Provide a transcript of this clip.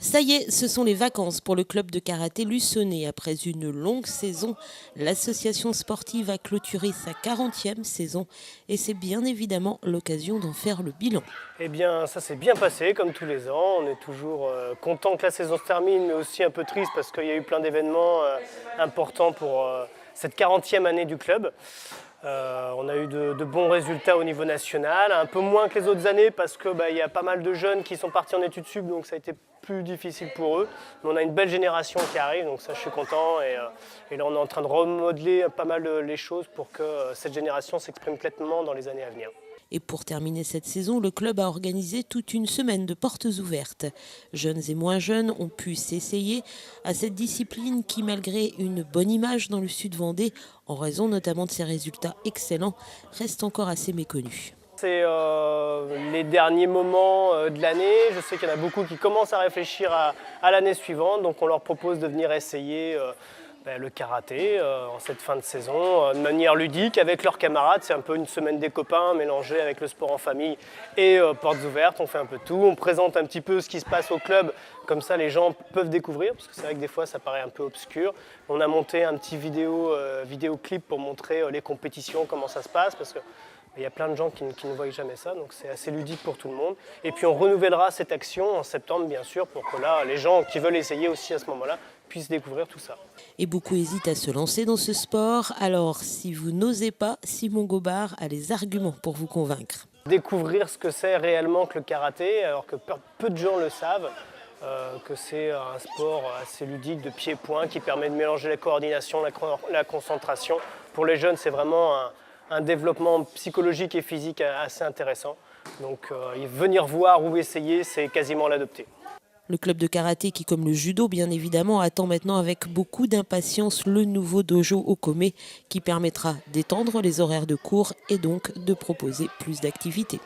Ça y est, ce sont les vacances pour le club de karaté luçonnais. Après une longue saison, l'association sportive a clôturé sa 40e saison et c'est bien évidemment l'occasion d'en faire le bilan. Eh bien, ça s'est bien passé, comme tous les ans. On est toujours content que la saison se termine, mais aussi un peu triste parce qu'il y a eu plein d'événements importants pour cette 40e année du club. On a eu de bons résultats au niveau national, un peu moins que les autres années parce qu'il y a pas mal de jeunes qui sont partis en études sup, donc ça a été plus difficile pour eux. Mais on a une belle génération qui arrive, donc ça je suis content. Et là on est en train de remodeler pas mal les choses pour que cette génération s'exprime pleinement dans les années à venir. Et pour terminer cette saison, le club a organisé toute une semaine de portes ouvertes. Jeunes et moins jeunes ont pu s'essayer à cette discipline qui, malgré une bonne image dans le sud Vendée, en raison notamment de ses résultats excellents, reste encore assez méconnue. C'est les derniers moments de l'année. Je sais qu'il y en a beaucoup qui commencent à réfléchir à l'année suivante, donc on leur propose de venir essayer le karaté en cette fin de saison de manière ludique avec leurs camarades. C'est un peu une semaine des copains mélangée avec le sport en famille et portes ouvertes. On fait un peu tout, on présente un petit peu ce qui se passe au club, comme ça les gens peuvent découvrir, parce que c'est vrai que des fois ça paraît un peu obscur. On a monté un petit vidéoclip pour montrer les compétitions, comment ça se passe, parce que il y a plein de gens qui ne voient jamais ça, donc c'est assez ludique pour tout le monde. Et puis on renouvellera cette action en septembre, bien sûr, pour que là, les gens qui veulent essayer aussi à ce moment-là puissent découvrir tout ça. Et beaucoup hésitent à se lancer dans ce sport. Alors, si vous n'osez pas, Simon Gobard a les arguments pour vous convaincre. Découvrir ce que c'est réellement que le karaté, alors que peu de gens le savent, que c'est un sport assez ludique de pied-point qui permet de mélanger la coordination, la concentration. Pour les jeunes, c'est vraiment un développement psychologique et physique assez intéressant. Donc venir voir ou essayer, c'est quasiment l'adopter. Le club de karaté qui, comme le judo bien évidemment, attend maintenant avec beaucoup d'impatience le nouveau dojo Okome qui permettra d'étendre les horaires de cours et donc de proposer plus d'activités.